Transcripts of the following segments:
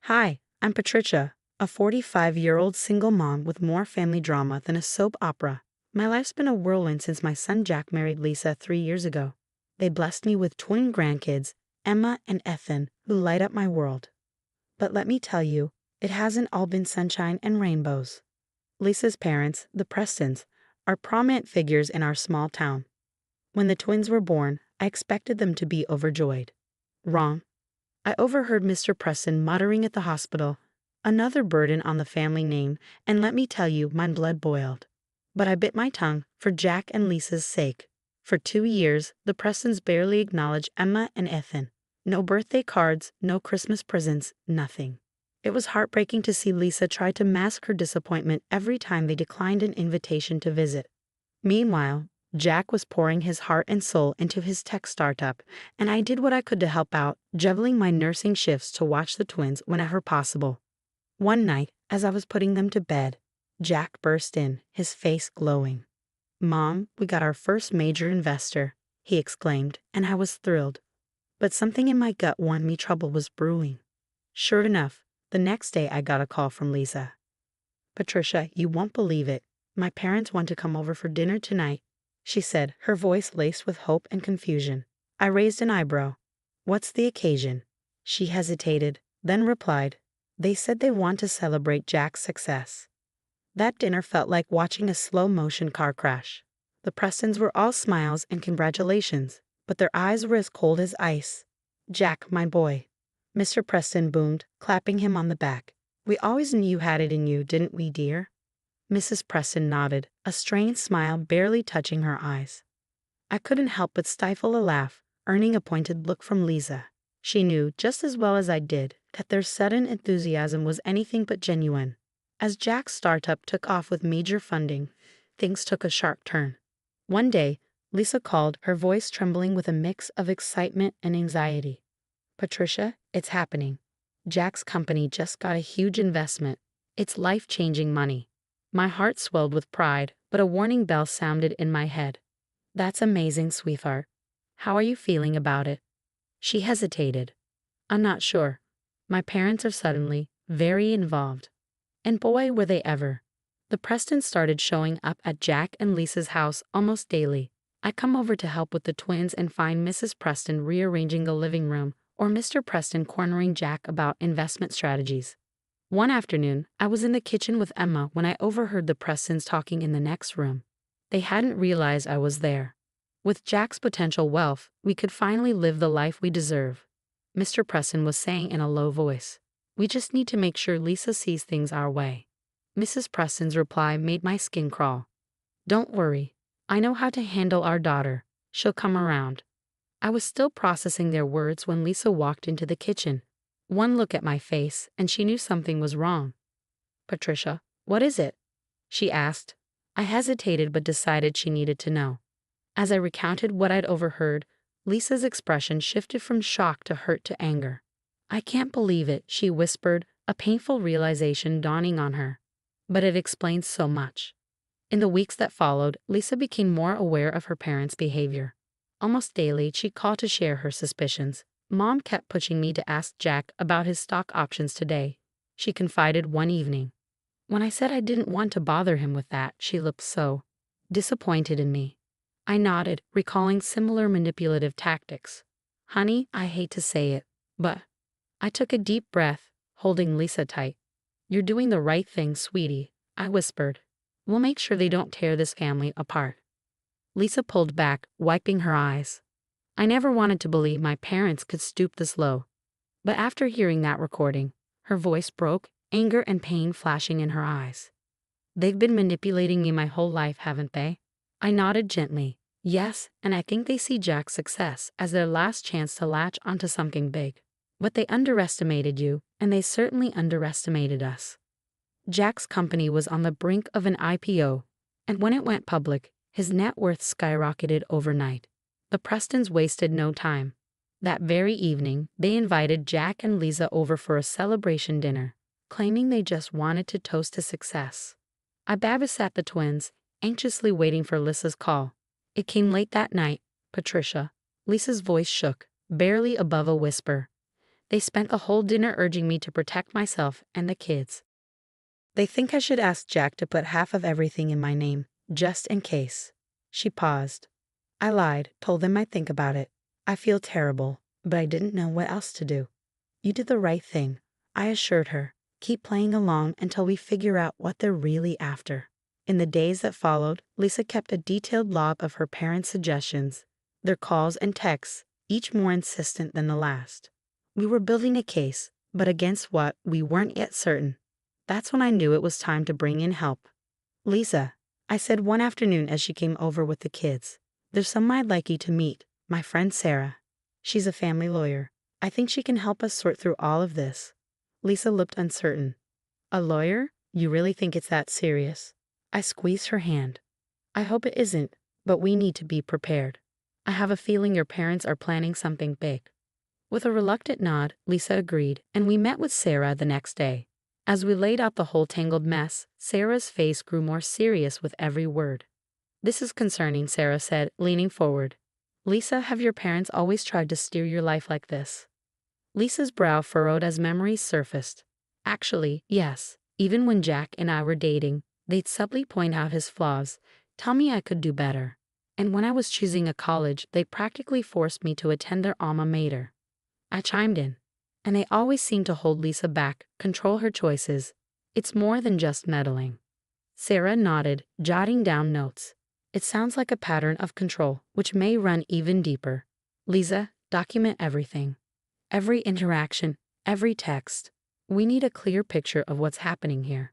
Hi, I'm Patricia, a 45-year-old single mom with more family drama than a soap opera. My life's been a whirlwind since my son Jack married Lisa 3 years ago. They blessed me with twin grandkids, Emma and Ethan, who light up my world. But let me tell you, it hasn't all been sunshine and rainbows. Lisa's parents, the Prestons, are prominent figures in our small town. When the twins were born, I expected them to be overjoyed. Wrong. I overheard Mr. Preston muttering at the hospital, "Another burden on the family name," and let me tell you, my blood boiled. But I bit my tongue, for Jack and Lisa's sake. For 2 years, the Prestons barely acknowledged Emma and Ethan. No birthday cards, no Christmas presents, nothing. It was heartbreaking to see Lisa try to mask her disappointment every time they declined an invitation to visit. Meanwhile, Jack was pouring his heart and soul into his tech startup, and I did what I could to help out, juggling my nursing shifts to watch the twins whenever possible. One night, as I was putting them to bed, Jack burst in, his face glowing. "Mom, we got our first major investor," he exclaimed, and I was thrilled. But something in my gut warned me trouble was brewing. Sure enough, the next day I got a call from Lisa. "Patricia, you won't believe it. My parents want to come over for dinner tonight," she said, her voice laced with hope and confusion. I raised an eyebrow. "What's the occasion?" She hesitated, then replied, "They said they want to celebrate Jack's success." That dinner felt like watching a slow-motion car crash. The Prestons were all smiles and congratulations, but their eyes were as cold as ice. "Jack, my boy," Mr. Preston boomed, clapping him on the back. "We always knew you had it in you, didn't we, dear?" Mrs. Preston nodded, a strained smile barely touching her eyes. I couldn't help but stifle a laugh, earning a pointed look from Lisa. She knew, just as well as I did, that their sudden enthusiasm was anything but genuine. As Jack's startup took off with major funding, things took a sharp turn. One day, Lisa called, her voice trembling with a mix of excitement and anxiety. "Patricia, it's happening. Jack's company just got a huge investment. It's life-changing money." My heart swelled with pride, but a warning bell sounded in my head. "That's amazing, sweetheart. How are you feeling about it?" She hesitated. "I'm not sure. My parents are suddenly very involved." And boy, were they ever. The Prestons started showing up at Jack and Lisa's house almost daily. I'd come over to help with the twins and find Mrs. Preston rearranging the living room, or Mr. Preston cornering Jack about investment strategies. One afternoon, I was in the kitchen with Emma when I overheard the Prestons talking in the next room. They hadn't realized I was there. "With Jack's potential wealth, we could finally live the life we deserve," Mr. Preston was saying in a low voice. "We just need to make sure Lisa sees things our way." Mrs. Preston's reply made my skin crawl. "Don't worry. I know how to handle our daughter. She'll come around." I was still processing their words when Lisa walked into the kitchen. One look at my face, and she knew something was wrong. "Patricia, what is it?" she asked. I hesitated but decided she needed to know. As I recounted what I'd overheard, Lisa's expression shifted from shock to hurt to anger. "I can't believe it," she whispered, a painful realization dawning on her. But it explains so much. In the weeks that followed, Lisa became more aware of her parents' behavior. Almost daily, she called to share her suspicions. "Mom kept pushing me to ask Jack about his stock options today," she confided one evening. When I said I didn't want to bother him with that, she looked so disappointed in me. I nodded, recalling similar manipulative tactics. "Honey, I hate to say it, but..." I took a deep breath, holding Lisa tight. "You're doing the right thing, sweetie," I whispered. "We'll make sure they don't tear this family apart." Lisa pulled back, wiping her eyes. I never wanted to believe my parents could stoop this low. But after hearing that recording, her voice broke, anger and pain flashing in her eyes. "They've been manipulating me my whole life, haven't they?" I nodded gently. "Yes, and I think they see Jack's success as their last chance to latch onto something big. But they underestimated you, and they certainly underestimated us. Jack's company was on the brink of an IPO, and when it went public, his net worth skyrocketed overnight. The Prestons wasted no time. That very evening, they invited Jack and Lisa over for a celebration dinner, claiming they just wanted to toast his success. I babysat the twins, anxiously waiting for Lisa's call. It came late that night. "Patricia," Lisa's voice shook, barely above a whisper. They spent the whole dinner urging me to protect myself and the kids. They think I should ask Jack to put half of everything in my name, just in case. She paused. I lied, told them I'd think about it. I feel terrible, but I didn't know what else to do. You did the right thing, I assured her. Keep playing along until we figure out what they're really after. In the days that followed, Lisa kept a detailed log of her parents' suggestions, their calls and texts, each more insistent than the last. We were building a case, but against what, we weren't yet certain. That's when I knew it was time to bring in help. Lisa, I said one afternoon as she came over with the kids, there's someone I'd like you to meet, my friend Sarah. She's a family lawyer. I think she can help us sort through all of this. Lisa looked uncertain. A lawyer? You really think it's that serious? I squeezed her hand. I hope it isn't, but we need to be prepared. I have a feeling your parents are planning something big. With a reluctant nod, Lisa agreed, and we met with Sarah the next day. As we laid out the whole tangled mess, Sarah's face grew more serious with every word. This is concerning, Sarah said, leaning forward. Lisa, have your parents always tried to steer your life like this? Lisa's brow furrowed as memories surfaced. Actually, yes. Even when Jack and I were dating, they'd subtly point out his flaws, tell me I could do better. And when I was choosing a college, they practically forced me to attend their alma mater. I chimed in. And they always seemed to hold Lisa back, control her choices. It's more than just meddling. Sarah nodded, jotting down notes. It sounds like a pattern of control, which may run even deeper. Lisa, document everything. Every interaction, every text. We need a clear picture of what's happening here.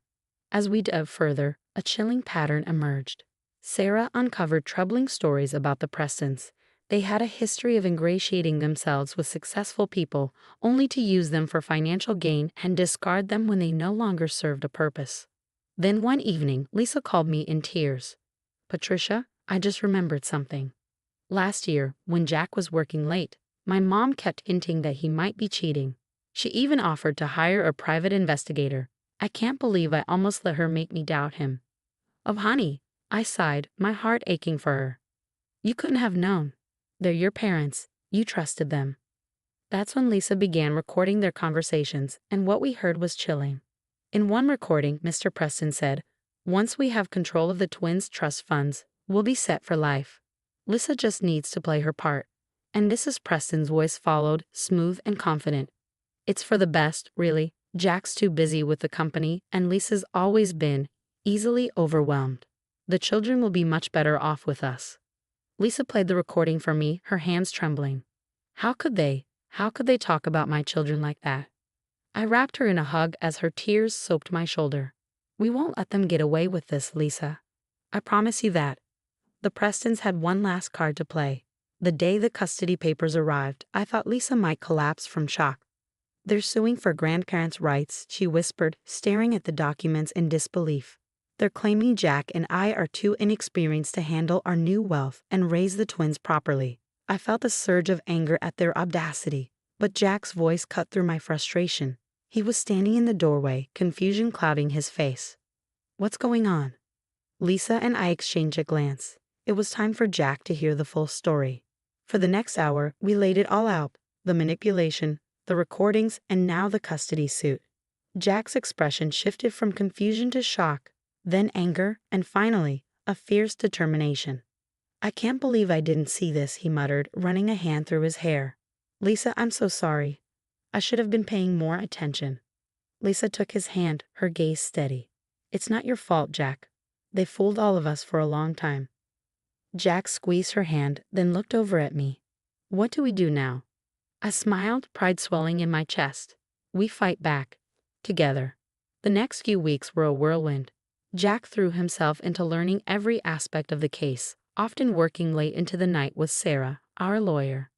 As we dove further, a chilling pattern emerged. Sarah uncovered troubling stories about the Prestons. They had a history of ingratiating themselves with successful people, only to use them for financial gain and discard them when they no longer served a purpose. Then one evening, Lisa called me in tears. Patricia, I just remembered something. Last year, when Jack was working late, my mom kept hinting that he might be cheating. She even offered to hire a private investigator. I can't believe I almost let her make me doubt him. Oh, honey, I sighed, my heart aching for her. You couldn't have known. They're your parents. You trusted them. That's when Lisa began recording their conversations, and what we heard was chilling. In one recording, Mr. Preston said, "Once we have control of the twins' trust funds, we'll be set for life. Lisa just needs to play her part." And Mrs. Preston's voice followed, smooth and confident. "It's for the best, really. Jack's too busy with the company, and Lisa's always been easily overwhelmed. The children will be much better off with us." Lisa played the recording for me, her hands trembling. How could they talk about my children like that? I wrapped her in a hug as her tears soaked my shoulder. We won't let them get away with this, Lisa. I promise you that. The Prestons had one last card to play. The day the custody papers arrived, I thought Lisa might collapse from shock. "They're suing for grandparents' rights," she whispered, staring at the documents in disbelief. "They're claiming Jack and I are too inexperienced to handle our new wealth and raise the twins properly." I felt a surge of anger at their audacity, but Jack's voice cut through my frustration. He was standing in the doorway, confusion clouding his face. "What's going on?" Lisa and I exchanged a glance. It was time for Jack to hear the full story. For the next hour, we laid it all out, the manipulation, the recordings, and now the custody suit. Jack's expression shifted from confusion to shock, then anger, and finally, a fierce determination. "I can't believe I didn't see this," he muttered, running a hand through his hair. "Lisa, I'm so sorry. I should have been paying more attention." Lisa took his hand, her gaze steady. "It's not your fault, Jack. They fooled all of us for a long time." Jack squeezed her hand, then looked over at me. "What do we do now?" I smiled, pride swelling in my chest. "We fight back. Together." The next few weeks were a whirlwind. Jack threw himself into learning every aspect of the case, often working late into the night with Sarah, our lawyer.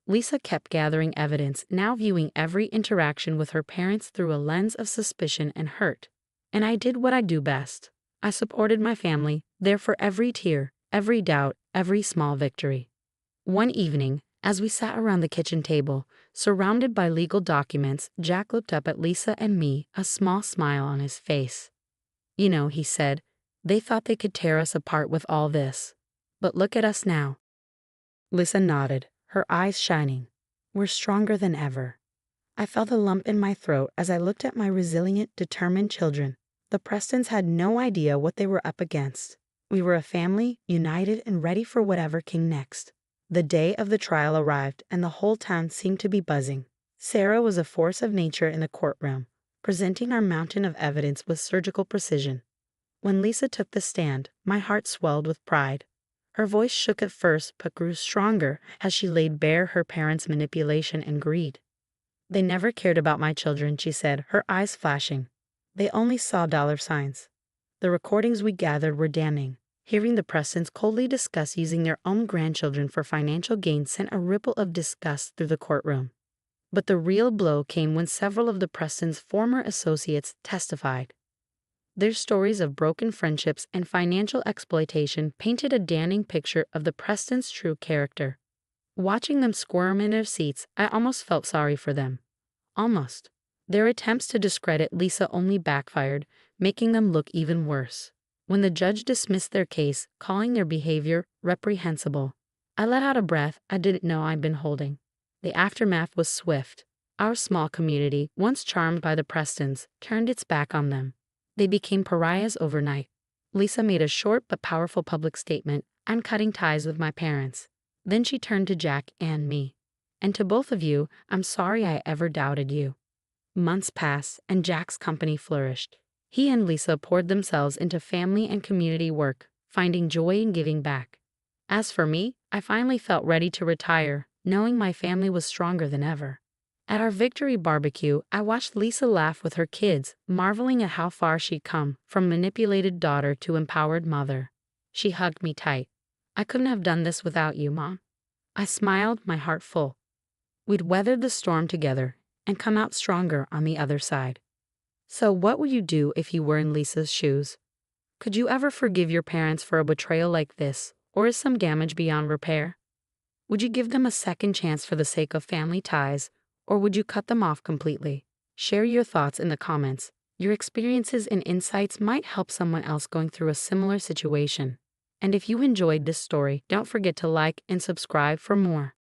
Lisa kept gathering evidence, now viewing every interaction with her parents through a lens of suspicion and hurt. And I did what I do best. I supported my family, there for every tear, every doubt, every small victory. One evening, as we sat around the kitchen table, surrounded by legal documents, Jack looked up at Lisa and me, a small smile on his face. "You know," he said, "they thought they could tear us apart with all this. But look at us now." Lisa nodded, her eyes shining. "We're stronger than ever." I felt a lump in my throat as I looked at my resilient, determined children. The Prestons had no idea what they were up against. We were a family, united and ready for whatever came next. The day of the trial arrived, and the whole town seemed to be buzzing. Sarah was a force of nature in the courtroom, presenting our mountain of evidence with surgical precision. When Lisa took the stand, my heart swelled with pride. Her voice shook at first but grew stronger as she laid bare her parents' manipulation and greed. "They never cared about my children," she said, her eyes flashing. "They only saw dollar signs." The recordings we gathered were damning. Hearing the Prestons coldly discuss using their own grandchildren for financial gain sent a ripple of disgust through the courtroom. But the real blow came when several of the Prestons' former associates testified. Their stories of broken friendships and financial exploitation painted a damning picture of the Prestons' true character. Watching them squirm in their seats, I almost felt sorry for them. Almost. Their attempts to discredit Lisa only backfired, making them look even worse. When the judge dismissed their case, calling their behavior reprehensible, I let out a breath I didn't know I'd been holding. The aftermath was swift. Our small community, once charmed by the Prestons, turned its back on them. They became pariahs overnight. Lisa made a short but powerful public statement: "I'm cutting ties with my parents." Then she turned to Jack and me. "And to both of you, I'm sorry I ever doubted you." Months passed, and Jack's company flourished. He and Lisa poured themselves into family and community work, finding joy in giving back. As for me, I finally felt ready to retire, knowing my family was stronger than ever. At our victory barbecue, I watched Lisa laugh with her kids, marveling at how far she'd come, from manipulated daughter to empowered mother. She hugged me tight. "I couldn't have done this without you, Mom." I smiled, my heart full. We'd weathered the storm together and come out stronger on the other side. So what would you do if you were in Lisa's shoes? Could you ever forgive your parents for a betrayal like this, or is some damage beyond repair? Would you give them a second chance for the sake of family ties, or would you cut them off completely? Share your thoughts in the comments. Your experiences and insights might help someone else going through a similar situation. And if you enjoyed this story, don't forget to like and subscribe for more.